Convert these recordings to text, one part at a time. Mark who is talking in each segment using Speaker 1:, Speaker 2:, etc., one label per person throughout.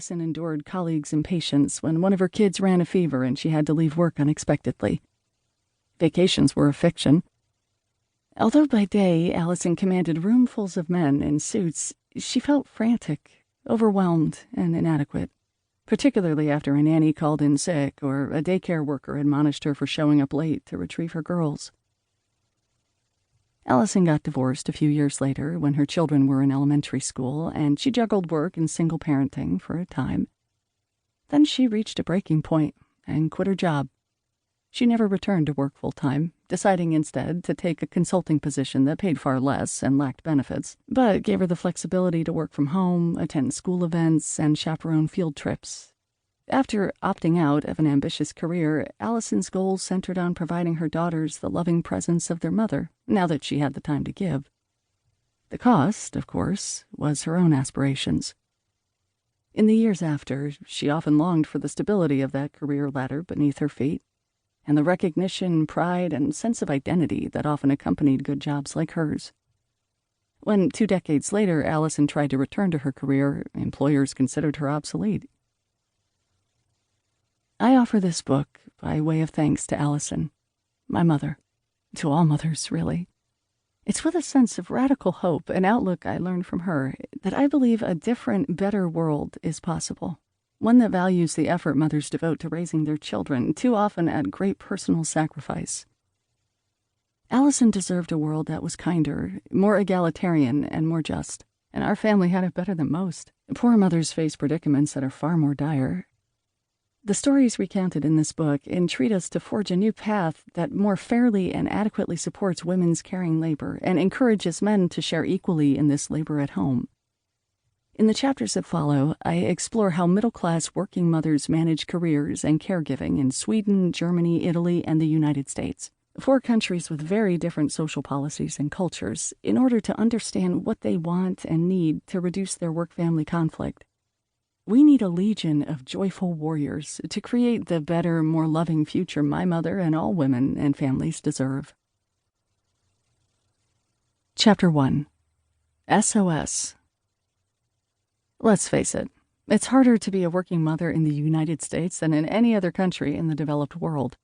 Speaker 1: Allison endured colleagues' impatience when one of her kids ran a fever and she had to leave work unexpectedly. Vacations were a fiction. Although by day Allison commanded roomfuls of men in suits, she felt frantic, overwhelmed, and inadequate, particularly after a nanny called in sick or a daycare worker admonished her for showing up late to retrieve her girls. Allison got divorced a few years later when her children were in elementary school, and she juggled work and single parenting for a time. Then she reached a breaking point and quit her job. She never returned to work full-time, deciding instead to take a consulting position that paid far less and lacked benefits, but gave her the flexibility to work from home, attend school events, and chaperone field trips. After opting out of an ambitious career, Allison's goals centered on providing her daughters the loving presence of their mother, now that she had the time to give. The cost, of course, was her own aspirations. In the years after, she often longed for the stability of that career ladder beneath her feet, and the recognition, pride, and sense of identity that often accompanied good jobs like hers. When 2 decades later Allison tried to return to her career, employers considered her obsolete. I offer this book by way of thanks to Allison, my mother, to all mothers, really. It's with a sense of radical hope and outlook I learned from her that I believe a different, better world is possible, one that values the effort mothers devote to raising their children, too often at great personal sacrifice. Allison deserved a world that was kinder, more egalitarian, and more just, and our family had it better than most. Poor mothers face predicaments that are far more dire. The stories recounted in this book entreat us to forge a new path that more fairly and adequately supports women's caring labor and encourages men to share equally in this labor at home. In the chapters that follow, I explore how middle-class working mothers manage careers and caregiving in Sweden, Germany, Italy, and the United States, 4 countries with very different social policies and cultures, in order to understand what they want and need to reduce their work-family conflict. We need a legion of joyful warriors to create the better, more loving future my mother and all women and families deserve. Chapter 1. SOS. Let's face it, it's harder to be a working mother in the United States than in any other country in the developed world.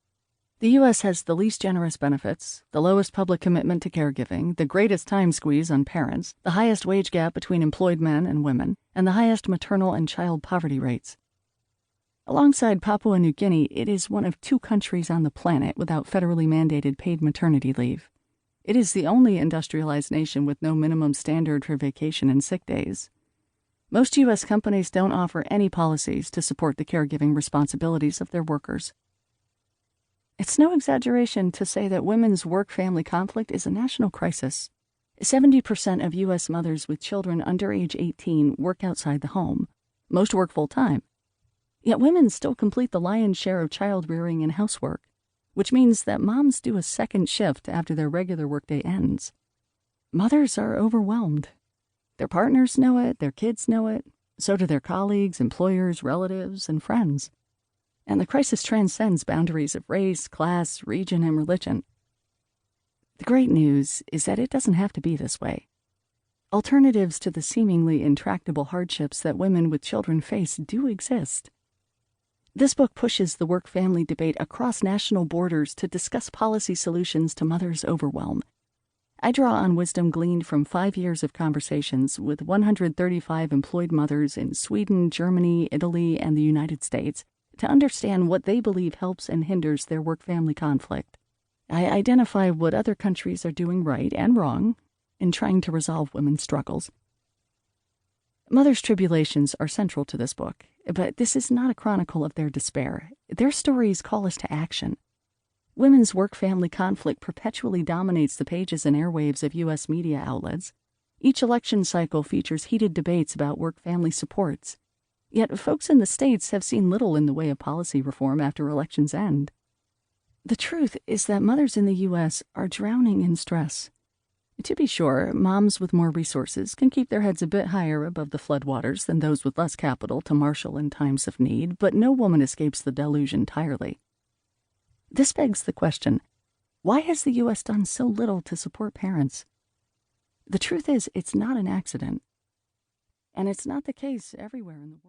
Speaker 1: The U.S. has the least generous benefits, the lowest public commitment to caregiving, the greatest time squeeze on parents, the highest wage gap between employed men and women, and the highest maternal and child poverty rates. Alongside Papua New Guinea, it is one of 2 countries on the planet without federally mandated paid maternity leave. It is the only industrialized nation with no minimum standard for vacation and sick days. Most U.S. companies don't offer any policies to support the caregiving responsibilities of their workers. It's no exaggeration to say that women's work-family conflict is a national crisis. 70% of U.S. mothers with children under age 18 work outside the home. Most work full-time. Yet women still complete the lion's share of child-rearing and housework, which means that moms do a second shift after their regular workday ends. Mothers are overwhelmed. Their partners know it, their kids know it, so do their colleagues, employers, relatives, and friends. And the crisis transcends boundaries of race, class, region, and religion. The great news is that it doesn't have to be this way. Alternatives to the seemingly intractable hardships that women with children face do exist. This book pushes the work-family debate across national borders to discuss policy solutions to mothers' overwhelm. I draw on wisdom gleaned from 5 years of conversations with 135 employed mothers in Sweden, Germany, Italy, and the United States, to understand what they believe helps and hinders their work-family conflict. I identify what other countries are doing right and wrong in trying to resolve women's struggles. Mothers' tribulations are central to this book, but this is not a chronicle of their despair. Their stories call us to action. Women's work-family conflict perpetually dominates the pages and airwaves of U.S. media outlets. Each election cycle features heated debates about work-family supports. Yet folks in the States have seen little in the way of policy reform after elections end. The truth is that mothers in the U.S. are drowning in stress. To be sure, moms with more resources can keep their heads a bit higher above the floodwaters than those with less capital to marshal in times of need, but no woman escapes the deluge entirely. This begs the question, why has the U.S. done so little to support parents? The truth is, it's not an accident. And it's not the case everywhere in the world.